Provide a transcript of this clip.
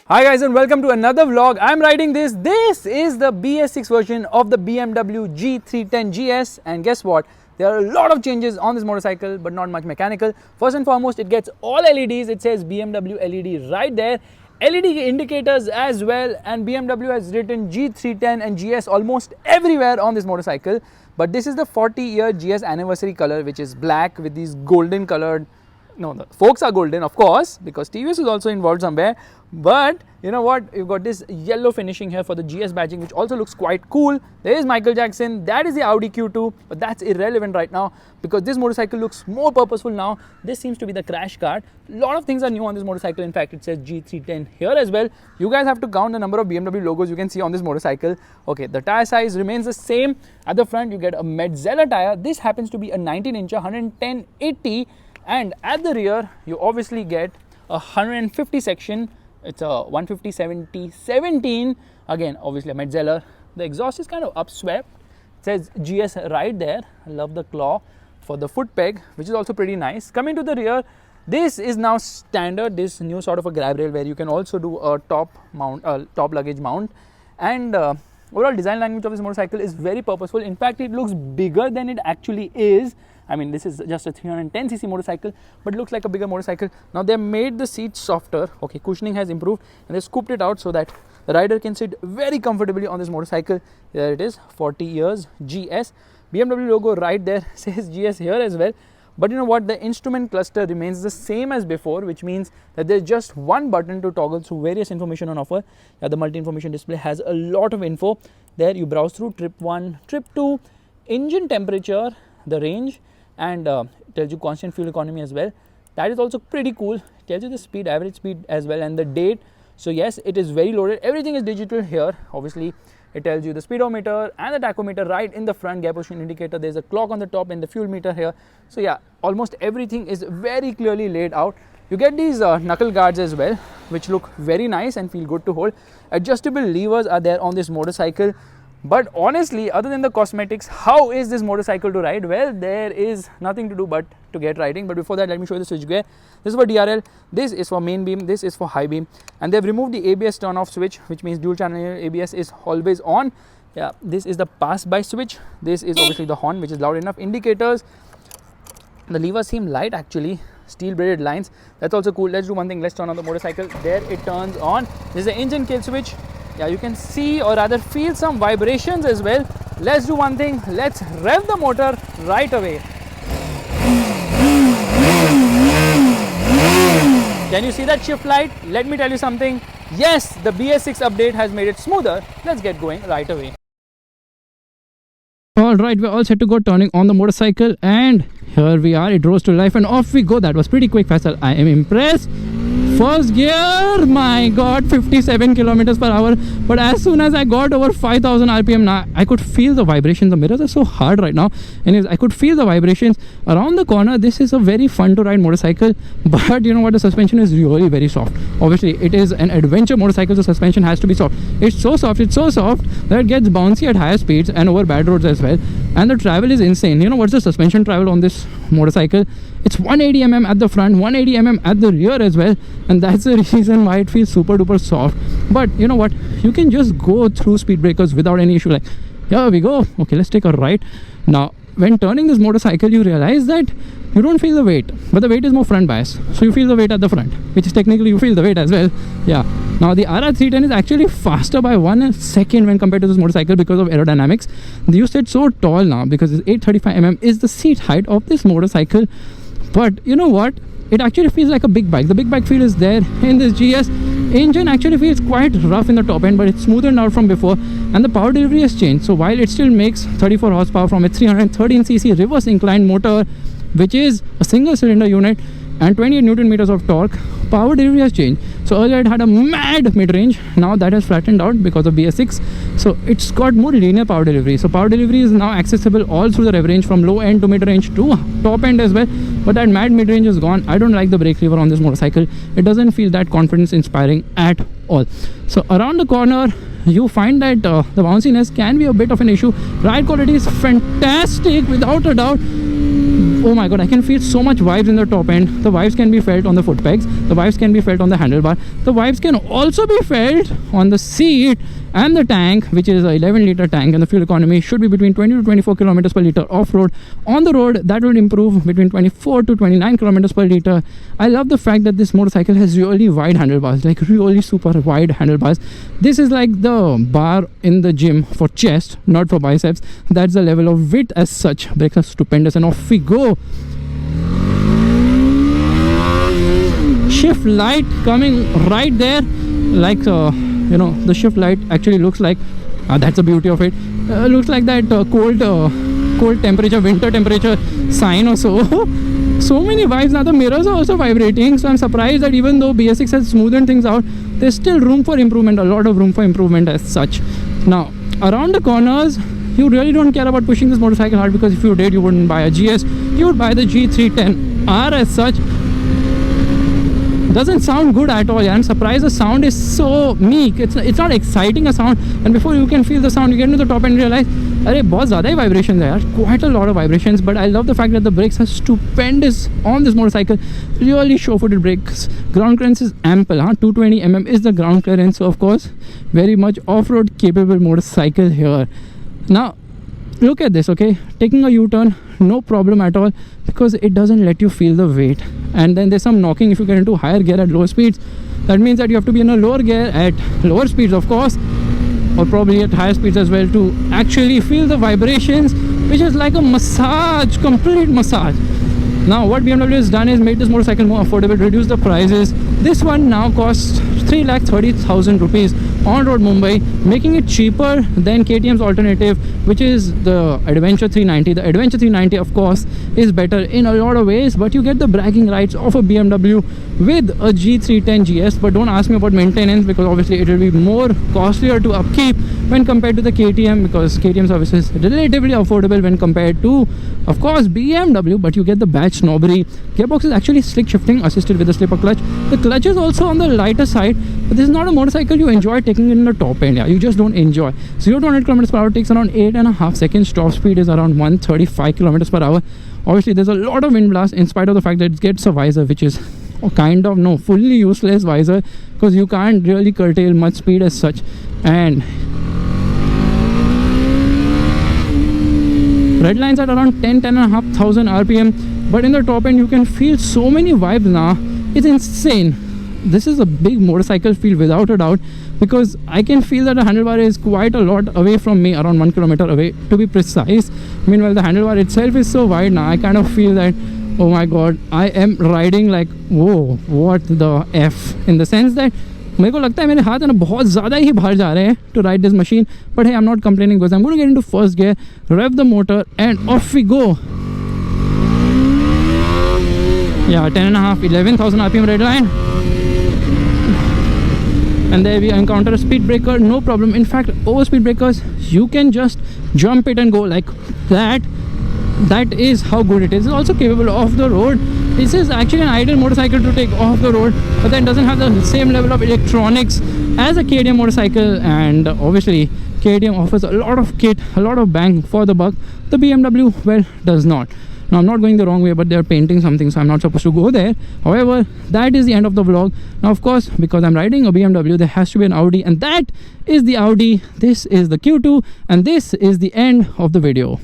Hi guys and welcome to another vlog. I'm riding this. This is the BS6 version of the BMW G310 GS, and guess what? There are a lot of changes on this motorcycle but not much mechanical. First and foremost, it gets all LEDs. It says BMW LED right there. LED indicators as well, and BMW has written G310 and GS almost everywhere on this motorcycle. But this is the 40-year GS anniversary color, which is black with these golden colored. No, the forks are golden, of course, because TVS is also involved somewhere. But you know what? You've got this yellow finishing here for the GS badging, which also looks quite cool. There is Michael Jackson. That is the Audi Q2, but that's irrelevant right now because this motorcycle looks more purposeful now. This seems to be the crash cart. A lot of things are new on this motorcycle. In fact, it says G310 here as well. You guys have to count the number of BMW logos you can see on this motorcycle. Okay, the tire size remains the same. At the front, you get a Metzeler tire. This happens to be a 19-incher, 110/80. And at the rear, you obviously get a 150 section. It's a 150/70/17. Again, obviously a Metzeler. The exhaust is kind of upswept. It says GS right there. I love the claw for the foot peg, which is also pretty nice. Coming to the rear, this is now standard. This new sort of a grab rail where you can also do a top luggage mount. And overall design language of this motorcycle is very purposeful. In fact, it looks bigger than it actually is. I mean, this is just a 310cc motorcycle, but it looks like a bigger motorcycle. Now, they made the seats softer. Okay, cushioning has improved, and they scooped it out so that the rider can sit very comfortably on this motorcycle. There it is, 40 years GS. BMW logo right there says GS here as well. But you know what? The instrument cluster remains the same as before, which means that there's just one button to toggle through various information on offer. The multi-information display has a lot of info. There you browse through trip 1, trip 2, engine temperature, the range, and tells you constant fuel economy as well. That is also pretty cool. It tells you the speed, average speed as well, and the date. So yes, it is very loaded. Everything is digital here. Obviously, it tells you the speedometer and the tachometer right in the front. Gear position indicator. There's a clock on the top and the fuel meter here. So yeah, almost everything is very clearly laid out. You get these knuckle guards as well, which look very nice and feel good to hold. Adjustable levers are there on this motorcycle. But honestly, other than the cosmetics, how is this motorcycle to ride? Well, there is nothing to do but to get riding. But before that, let me show you the switch gear. This is for DRL, this is for main beam, this is for high beam. And they've removed the ABS turn off switch, which means dual channel ABS is always on. Yeah, this is the pass by switch. This is obviously the horn, which is loud enough. Indicators, the levers seem light actually. Steel braided lines, that's also cool. Let's do one thing, let's turn on the motorcycle. There it turns on. This is the engine kill switch. Yeah, you can see or rather feel some vibrations as well. Let's do one thing, let's rev the motor right away. Can you see that shift light? Let me tell you something. Yes, the BS6 update has made it smoother. Let's get going right away. Alright, we're all set to go, turning on the motorcycle, and here we are. It rose to life and off we go. That was pretty quick, Faisal. I am impressed. First gear, my god, 57 kilometers per hour. But as soon as I got over 5000 RPM, now I could feel the vibrations. The mirrors are so hard right now. Anyways, I could feel the vibrations around the corner. This is a very fun to ride motorcycle, but you know what, the suspension is really very soft. Obviously, it is an adventure motorcycle, so suspension has to be soft. It's so soft that it gets bouncy at higher speeds and over bad roads as well. And the travel is insane. You know what's the suspension travel on this motorcycle? It's 180 mm at the front, 180 mm at the rear as well, and that's the reason why it feels super duper soft. But you know what, you can just go through speed breakers without any issue. Like, here we go. Okay, let's take a right. Now when turning this motorcycle, you realize that you don't feel the weight, but the weight is more front bias, so you feel the weight at the front, which is technically you feel the weight as well. Yeah, now the RR310 is actually faster by 1 second when compared to this motorcycle because of aerodynamics. You sit so tall now because 835 mm is the seat height of this motorcycle. But you know what, it actually feels like a big bike. The big bike feel is there in this GS. Engine actually feels quite rough in the top end, but it's smoothened out from before, and the power delivery has changed. So while it still makes 34 horsepower from a 313cc reverse inclined motor, which is a single cylinder unit, and 28 Newton meters of torque, power delivery has changed. So earlier it had a mad mid-range, now that has flattened out because of BS6. So it's got more linear power delivery. So power delivery is now accessible all through the rev range, from low end to mid-range to top end as well. But that mad mid-range is gone. I don't like the brake lever on this motorcycle. It doesn't feel that confidence inspiring at all. So around the corner, you find that the bounciness can be a bit of an issue. Ride quality is fantastic without a doubt. Oh my god, I can feel so much vibes in the top end. The vibes can be felt on the foot pegs, the vibes can be felt on the handlebar, the vibes can also be felt on the seat and the tank, which is a 11-liter tank, and the fuel economy should be between 20 to 24 kilometers per liter off-road. On the road, that will improve between 24 to 29 kilometers per liter. I love the fact that this motorcycle has really wide handlebars, like really super wide handlebars. This is like the bar in the gym for chest, not for biceps. That's the level of width as such. Brakes are stupendous, and off we go. Shift light coming right there, like you know, the shift light actually looks like that's the beauty of it. Looks like that cold temperature, winter temperature sign or so. So many vibes. Now the mirrors are also vibrating, so I'm surprised that even though BS6 has smoothened things out, there's still room for improvement, a lot of room for improvement as such. Now around the corners, you really don't care about pushing this motorcycle hard, because if you did, you wouldn't buy a GS, you would buy the G310R as such. Doesn't sound good at all. I'm surprised the sound is so meek. It's not exciting a sound, and before you can feel the sound, you get to the top and realize, अरे बहुत ज़्यादा ही vibrations है यार, quite a lot of vibrations. But I love the fact that the brakes are stupendous on this motorcycle, really sure-footed brakes. Ground clearance is ample, 220 mm is the ground clearance, so of course very much off-road capable motorcycle here. Now look at this, okay, taking a U-turn, no problem at all, because it doesn't let you feel the weight. And then there's some knocking if you get into higher gear at lower speeds. That means that you have to be in a lower gear at lower speeds, of course, or probably at higher speeds as well, to actually feel the vibrations, which is like a massage, complete massage. Now what BMW has done is made this motorcycle more affordable, reduce the prices. This one now costs 3,30,000 rupees on road Mumbai, making it cheaper than KTM's alternative, which is the Adventure 390. The Adventure 390, of course, is better in a lot of ways, but you get the bragging rights of a BMW with a G310 GS. But don't ask me about maintenance, because obviously it will be more costlier to upkeep when compared to the KTM, because KTM service is relatively affordable when compared to, of course, BMW. But you get the badge snobbery. Gearbox is actually slick shifting, assisted with a slipper clutch. The clutch is also on the lighter side, but this is not a motorcycle you enjoy taking in the top end. Yeah, you just don't enjoy. 0 to 100 kilometers per hour takes around 8.5 seconds. Top speed is around 135 kilometers per hour. Obviously there's a lot of wind blast, in spite of the fact that it gets a visor, which is kind of fully useless visor, because you can't really curtail much speed as such. And red lines at around 10,500 RPM, but in the top end you can feel so many vibes now. It's insane. This is a big motorcycle feel without a doubt, because I can feel that the handlebar is quite a lot away from me, around 1 kilometer away to be precise. Meanwhile the handlebar itself is so wide now, I kind of feel that, oh my god, I am riding like, whoa, what the F, in the sense that मेरे को लगता है मेरे हाथ है ना बहुत ज़्यादा ही बाहर जा रहे हैं to ride this machine. But hey, I'm not complaining, because I'm going to get into first gear, rev the motor, and off we go. Yeah, 10.5, 11,000 RPM red line. And there we encounter a speed breaker, no problem. In fact, over speed breakers, you can just jump it and go like that. That is how good it is. It's also capable off the road. This is actually an ideal motorcycle to take off the road, but then doesn't have the same level of electronics as a KTM motorcycle. And obviously KTM offers a lot of kit, a lot of bang for the buck. The BMW, well, does not. Now I'm not going the wrong way, but they're painting something, so I'm not supposed to go there. However, that is the end of the vlog. Now of course, because I'm riding a BMW, there has to be an Audi, and that is the Audi. This is the Q2, and this is the end of the video.